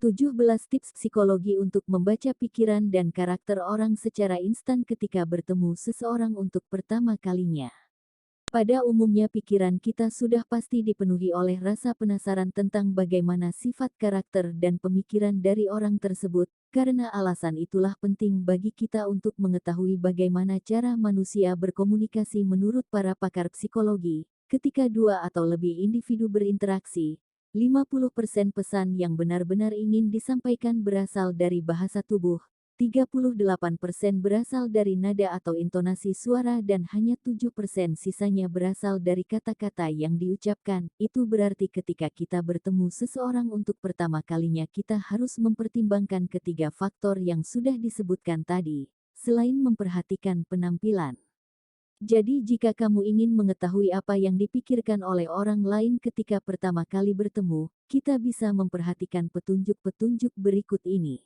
17 tips psikologi untuk membaca pikiran dan karakter orang secara instan ketika bertemu seseorang untuk pertama kalinya. Pada umumnya pikiran kita sudah pasti dipenuhi oleh rasa penasaran tentang bagaimana sifat karakter dan pemikiran dari orang tersebut, karena alasan itulah penting bagi kita untuk mengetahui bagaimana cara manusia berkomunikasi menurut para pakar psikologi. Ketika dua atau lebih individu berinteraksi, 50% pesan yang benar-benar ingin disampaikan berasal dari bahasa tubuh, 38% berasal dari nada atau intonasi suara dan hanya 7% sisanya berasal dari kata-kata yang diucapkan. Itu berarti ketika kita bertemu seseorang untuk pertama kalinya kita harus mempertimbangkan ketiga faktor yang sudah disebutkan tadi, selain memperhatikan penampilan. Jadi jika kamu ingin mengetahui apa yang dipikirkan oleh orang lain ketika pertama kali bertemu, kita bisa memperhatikan petunjuk-petunjuk berikut ini.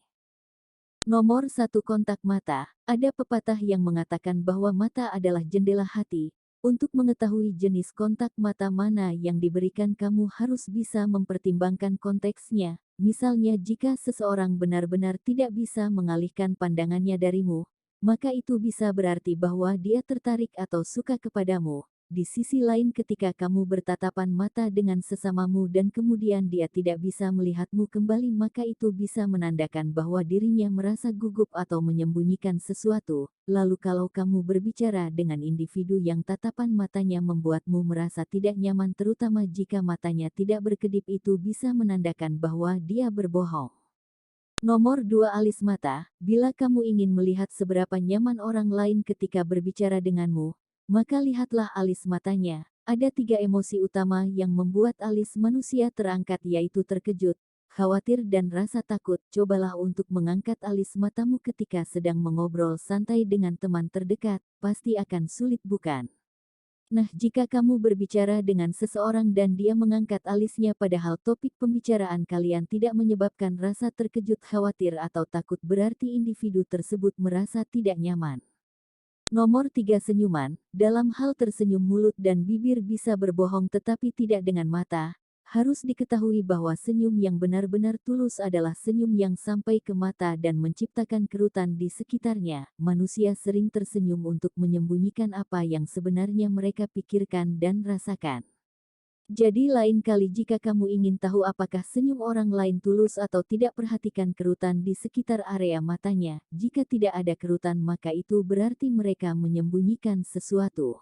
Nomor 1, kontak mata. Ada pepatah yang mengatakan bahwa mata adalah jendela hati. Untuk mengetahui jenis kontak mata mana yang diberikan, kamu harus bisa mempertimbangkan konteksnya. Misalnya jika seseorang benar-benar tidak bisa mengalihkan pandangannya darimu, maka itu bisa berarti bahwa dia tertarik atau suka kepadamu. Di sisi lain ketika kamu bertatapan mata dengan sesamamu dan kemudian dia tidak bisa melihatmu kembali, maka itu bisa menandakan bahwa dirinya merasa gugup atau menyembunyikan sesuatu. Lalu kalau kamu berbicara dengan individu yang tatapan matanya membuatmu merasa tidak nyaman, terutama jika matanya tidak berkedip, itu bisa menandakan bahwa dia berbohong. Nomor 2, alis mata. Bila kamu ingin melihat seberapa nyaman orang lain ketika berbicara denganmu, maka lihatlah alis matanya. Ada 3 emosi utama yang membuat alis manusia terangkat, yaitu terkejut, khawatir dan rasa takut. Cobalah untuk mengangkat alis matamu ketika sedang mengobrol santai dengan teman terdekat, pasti akan sulit, bukan? Nah, jika kamu berbicara dengan seseorang dan dia mengangkat alisnya padahal topik pembicaraan kalian tidak menyebabkan rasa terkejut, khawatir atau takut, berarti individu tersebut merasa tidak nyaman. Nomor 3, senyuman. Dalam hal tersenyum, mulut dan bibir bisa berbohong tetapi tidak dengan mata. Harus diketahui bahwa senyum yang benar-benar tulus adalah senyum yang sampai ke mata dan menciptakan kerutan di sekitarnya. Manusia sering tersenyum untuk menyembunyikan apa yang sebenarnya mereka pikirkan dan rasakan. Jadi lain kali jika kamu ingin tahu apakah senyum orang lain tulus atau tidak, perhatikan kerutan di sekitar area matanya. Jika tidak ada kerutan, maka itu berarti mereka menyembunyikan sesuatu.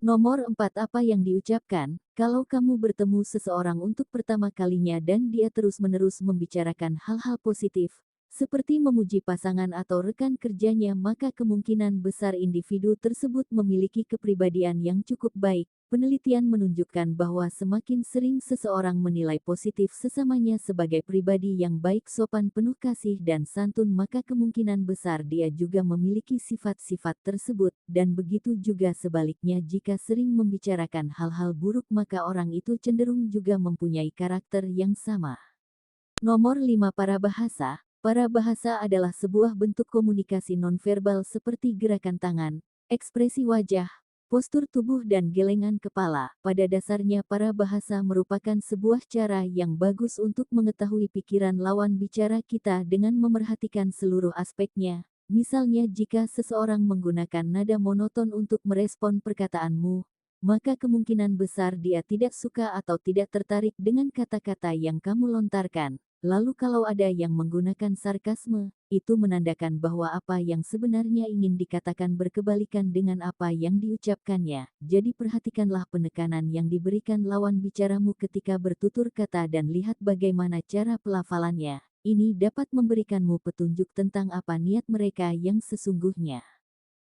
Nomor 4, apa yang diucapkan. Kalau kamu bertemu seseorang untuk pertama kalinya dan dia terus-menerus membicarakan hal-hal positif, seperti memuji pasangan atau rekan kerjanya, maka kemungkinan besar individu tersebut memiliki kepribadian yang cukup baik. Penelitian menunjukkan bahwa semakin sering seseorang menilai positif sesamanya sebagai pribadi yang baik, sopan, penuh kasih dan santun, maka kemungkinan besar dia juga memiliki sifat-sifat tersebut. Dan begitu juga sebaliknya, jika sering membicarakan hal-hal buruk, maka orang itu cenderung juga mempunyai karakter yang sama. Nomor 5, parabahasa. Parabahasa adalah sebuah bentuk komunikasi nonverbal seperti gerakan tangan, ekspresi wajah, postur tubuh dan gelengan kepala. Pada dasarnya parabahasa merupakan sebuah cara yang bagus untuk mengetahui pikiran lawan bicara kita dengan memerhatikan seluruh aspeknya. Misalnya jika seseorang menggunakan nada monoton untuk merespon perkataanmu, maka kemungkinan besar dia tidak suka atau tidak tertarik dengan kata-kata yang kamu lontarkan. Lalu kalau ada yang menggunakan sarkasme, itu menandakan bahwa apa yang sebenarnya ingin dikatakan berkebalikan dengan apa yang diucapkannya. Jadi perhatikanlah penekanan yang diberikan lawan bicaramu ketika bertutur kata dan lihat bagaimana cara pelafalannya. Ini dapat memberikanmu petunjuk tentang apa niat mereka yang sesungguhnya.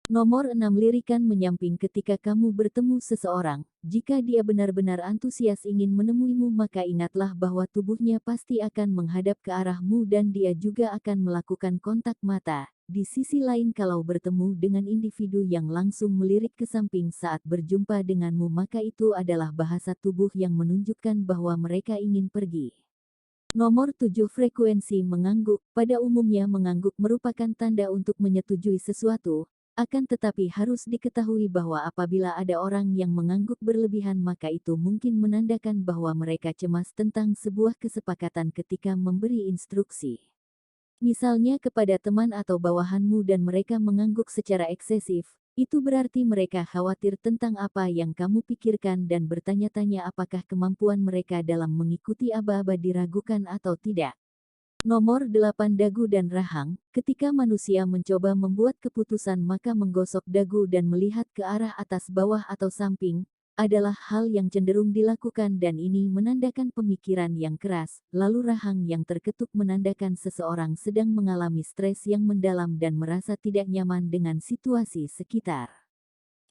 Nomor 6, lirikan menyamping. Ketika kamu bertemu seseorang, jika dia benar-benar antusias ingin menemuimu, maka ingatlah bahwa tubuhnya pasti akan menghadap ke arahmu dan dia juga akan melakukan kontak mata. Di sisi lain, kalau bertemu dengan individu yang langsung melirik ke samping saat berjumpa denganmu, maka itu adalah bahasa tubuh yang menunjukkan bahwa mereka ingin pergi. Nomor 7, frekuensi mengangguk. Pada umumnya mengangguk merupakan tanda untuk menyetujui sesuatu. Akan tetapi harus diketahui bahwa apabila ada orang yang mengangguk berlebihan maka itu mungkin menandakan bahwa mereka cemas tentang sebuah kesepakatan ketika memberi instruksi. Misalnya kepada teman atau bawahanmu dan mereka mengangguk secara eksesif, itu berarti mereka khawatir tentang apa yang kamu pikirkan dan bertanya-tanya apakah kemampuan mereka dalam mengikuti aba-aba diragukan atau tidak. Nomor 8 dagu dan rahang, ketika manusia mencoba membuat keputusan maka menggosok dagu dan melihat ke arah atas bawah atau samping, adalah hal yang cenderung dilakukan dan ini menandakan pemikiran yang keras, lalu rahang yang terketuk menandakan seseorang sedang mengalami stres yang mendalam dan merasa tidak nyaman dengan situasi sekitar.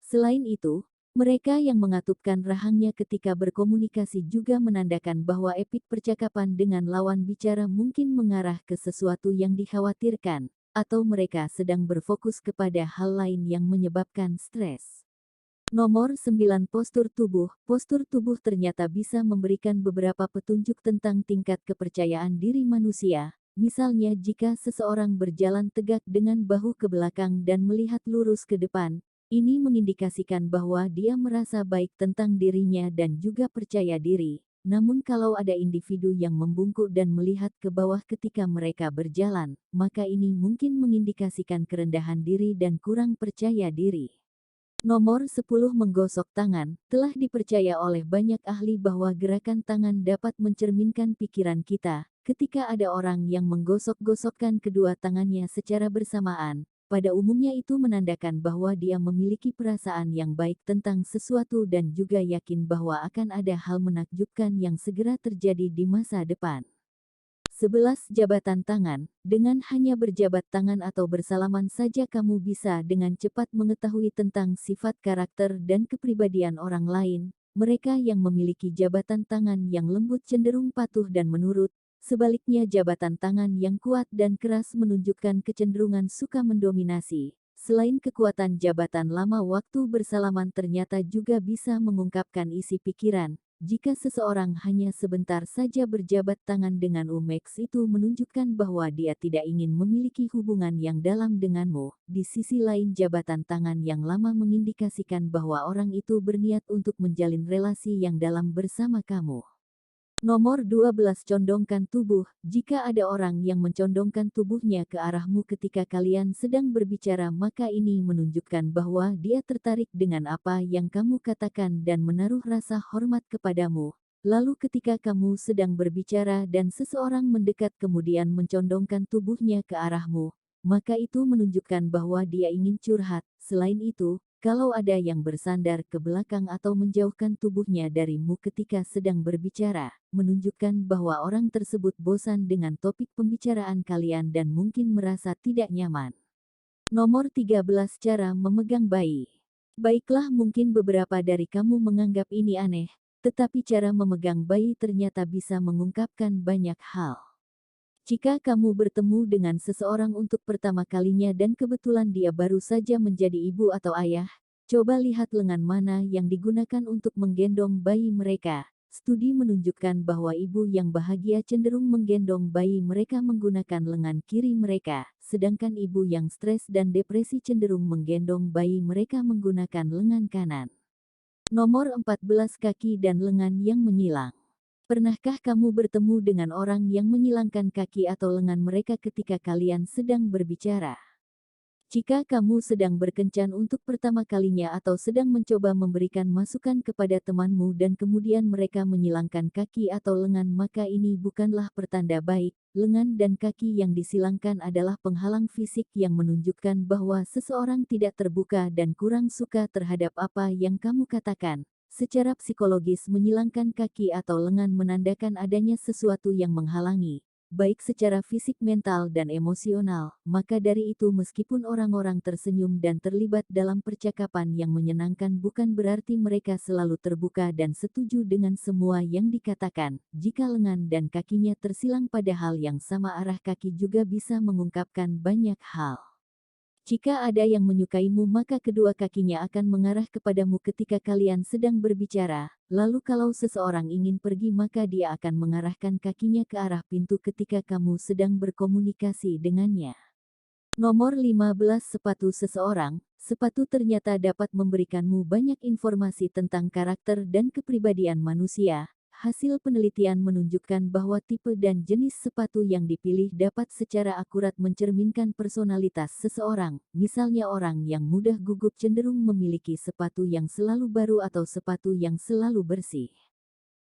Selain itu, mereka yang mengatupkan rahangnya ketika berkomunikasi juga menandakan bahwa epik percakapan dengan lawan bicara mungkin mengarah ke sesuatu yang dikhawatirkan, atau mereka sedang berfokus kepada hal lain yang menyebabkan stres. Nomor 9 postur tubuh. Postur tubuh ternyata bisa memberikan beberapa petunjuk tentang tingkat kepercayaan diri manusia. Misalnya jika seseorang berjalan tegak dengan bahu ke belakang dan melihat lurus ke depan, ini mengindikasikan bahwa dia merasa baik tentang dirinya dan juga percaya diri. Namun kalau ada individu yang membungkuk dan melihat ke bawah ketika mereka berjalan, maka ini mungkin mengindikasikan kerendahan diri dan kurang percaya diri. Nomor 10 menggosok tangan. Telah dipercaya oleh banyak ahli bahwa gerakan tangan dapat mencerminkan pikiran kita. Ketika ada orang yang menggosok-gosokkan kedua tangannya secara bersamaan, pada umumnya itu menandakan bahwa dia memiliki perasaan yang baik tentang sesuatu dan juga yakin bahwa akan ada hal menakjubkan yang segera terjadi di masa depan. 11 jabatan tangan. Dengan hanya berjabat tangan atau bersalaman saja kamu bisa dengan cepat mengetahui tentang sifat karakter dan kepribadian orang lain. Mereka yang memiliki jabatan tangan yang lembut cenderung patuh dan menurut. Sebaliknya jabatan tangan yang kuat dan keras menunjukkan kecenderungan suka mendominasi. Selain kekuatan jabatan lama waktu bersalaman ternyata juga bisa mengungkapkan isi pikiran. Jika seseorang hanya sebentar saja berjabat tangan dengan umeks itu menunjukkan bahwa dia tidak ingin memiliki hubungan yang dalam denganmu. Di sisi lain jabatan tangan yang lama mengindikasikan bahwa orang itu berniat untuk menjalin relasi yang dalam bersama kamu. Nomor 12 condongkan tubuh. Jika ada orang yang mencondongkan tubuhnya ke arahmu ketika kalian sedang berbicara maka ini menunjukkan bahwa dia tertarik dengan apa yang kamu katakan dan menaruh rasa hormat kepadamu. Lalu ketika kamu sedang berbicara dan seseorang mendekat kemudian mencondongkan tubuhnya ke arahmu, maka itu menunjukkan bahwa dia ingin curhat. Selain itu, kalau ada yang bersandar ke belakang atau menjauhkan tubuhnya darimu ketika sedang berbicara, menunjukkan bahwa orang tersebut bosan dengan topik pembicaraan kalian dan mungkin merasa tidak nyaman. Nomor 13 cara memegang bayi. Baiklah mungkin beberapa dari kamu menganggap ini aneh, tetapi cara memegang bayi ternyata bisa mengungkapkan banyak hal. Jika kamu bertemu dengan seseorang untuk pertama kalinya dan kebetulan dia baru saja menjadi ibu atau ayah, coba lihat lengan mana yang digunakan untuk menggendong bayi mereka. Studi menunjukkan bahwa ibu yang bahagia cenderung menggendong bayi mereka menggunakan lengan kiri mereka, sedangkan ibu yang stres dan depresi cenderung menggendong bayi mereka menggunakan lengan kanan. Nomor 14 kaki dan lengan yang menyilang. Pernahkah kamu bertemu dengan orang yang menyilangkan kaki atau lengan mereka ketika kalian sedang berbicara? Jika kamu sedang berkencan untuk pertama kalinya atau sedang mencoba memberikan masukan kepada temanmu dan kemudian mereka menyilangkan kaki atau lengan maka ini bukanlah pertanda baik. Lengan dan kaki yang disilangkan adalah penghalang fisik yang menunjukkan bahwa seseorang tidak terbuka dan kurang suka terhadap apa yang kamu katakan. Secara psikologis menyilangkan kaki atau lengan menandakan adanya sesuatu yang menghalangi, baik secara fisik mental dan emosional, maka dari itu meskipun orang-orang tersenyum dan terlibat dalam percakapan yang menyenangkan bukan berarti mereka selalu terbuka dan setuju dengan semua yang dikatakan. Jika lengan dan kakinya tersilang pada hal yang sama arah kaki juga bisa mengungkapkan banyak hal. Jika ada yang menyukaimu maka kedua kakinya akan mengarah kepadamu ketika kalian sedang berbicara, lalu kalau seseorang ingin pergi maka dia akan mengarahkan kakinya ke arah pintu ketika kamu sedang berkomunikasi dengannya. Nomor 15 sepatu seseorang. Sepatu ternyata dapat memberikanmu banyak informasi tentang karakter dan kepribadian manusia. Hasil penelitian menunjukkan bahwa tipe dan jenis sepatu yang dipilih dapat secara akurat mencerminkan personalitas seseorang. Misalnya orang yang mudah gugup cenderung memiliki sepatu yang selalu baru atau sepatu yang selalu bersih.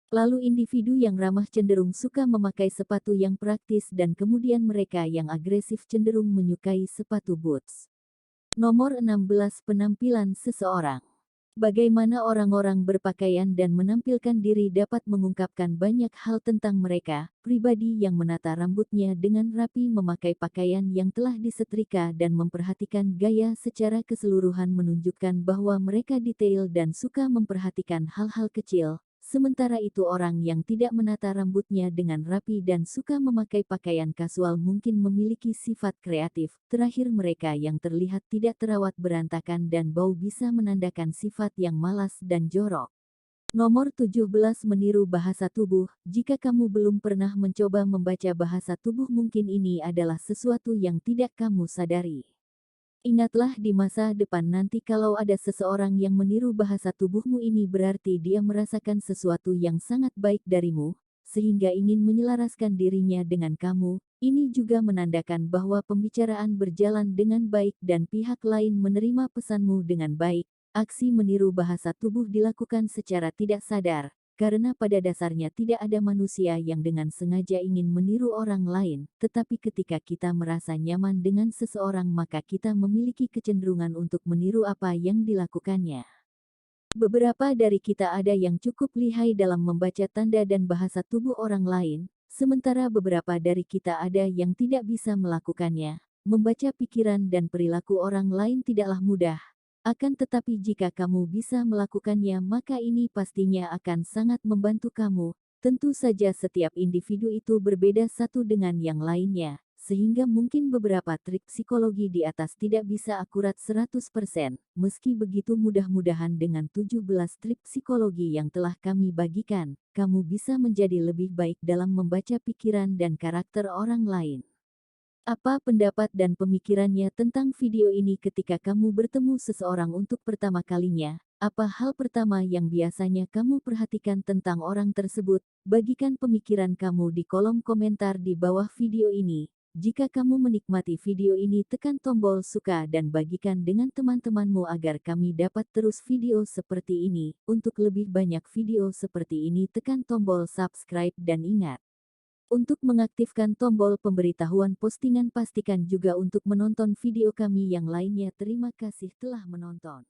Lalu individu yang ramah cenderung suka memakai sepatu yang praktis dan kemudian mereka yang agresif cenderung menyukai sepatu boots. Nomor 16 penampilan seseorang. Bagaimana orang-orang berpakaian dan menampilkan diri dapat mengungkapkan banyak hal tentang mereka. Pribadi yang menata rambutnya dengan rapi, memakai pakaian yang telah disetrika dan memperhatikan gaya secara keseluruhan menunjukkan bahwa mereka detail dan suka memperhatikan hal-hal kecil. Sementara itu orang yang tidak menata rambutnya dengan rapi dan suka memakai pakaian kasual mungkin memiliki sifat kreatif. Terakhir mereka yang terlihat tidak terawat, berantakan dan bau bisa menandakan sifat yang malas dan jorok. Nomor 17 meniru bahasa tubuh. Jika kamu belum pernah mencoba membaca bahasa tubuh mungkin ini adalah sesuatu yang tidak kamu sadari. Ingatlah di masa depan nanti kalau ada seseorang yang meniru bahasa tubuhmu ini berarti dia merasakan sesuatu yang sangat baik darimu, sehingga ingin menyelaraskan dirinya dengan kamu. Ini juga menandakan bahwa pembicaraan berjalan dengan baik dan pihak lain menerima pesanmu dengan baik. Aksi meniru bahasa tubuh dilakukan secara tidak sadar, karena pada dasarnya tidak ada manusia yang dengan sengaja ingin meniru orang lain, tetapi ketika kita merasa nyaman dengan seseorang maka kita memiliki kecenderungan untuk meniru apa yang dilakukannya. Beberapa dari kita ada yang cukup lihai dalam membaca tanda dan bahasa tubuh orang lain, sementara beberapa dari kita ada yang tidak bisa melakukannya. Membaca pikiran dan perilaku orang lain tidaklah mudah. Akan tetapi jika kamu bisa melakukannya maka ini pastinya akan sangat membantu kamu. Tentu saja setiap individu itu berbeda satu dengan yang lainnya, sehingga mungkin beberapa trik psikologi di atas tidak bisa akurat 100%. Meski begitu mudah-mudahan dengan 17 trik psikologi yang telah kami bagikan, kamu bisa menjadi lebih baik dalam membaca pikiran dan karakter orang lain. Apa pendapat dan pemikirannya tentang video ini ketika kamu bertemu seseorang untuk pertama kalinya? Apa hal pertama yang biasanya kamu perhatikan tentang orang tersebut? Bagikan pemikiran kamu di kolom komentar di bawah video ini. Jika kamu menikmati video ini, tekan tombol suka dan bagikan dengan teman-temanmu agar kami dapat terus video seperti ini. Untuk lebih banyak video seperti ini, tekan tombol subscribe dan ingat untuk mengaktifkan tombol pemberitahuan postingan. Pastikan juga untuk menonton video kami yang lainnya. Terima kasih telah menonton.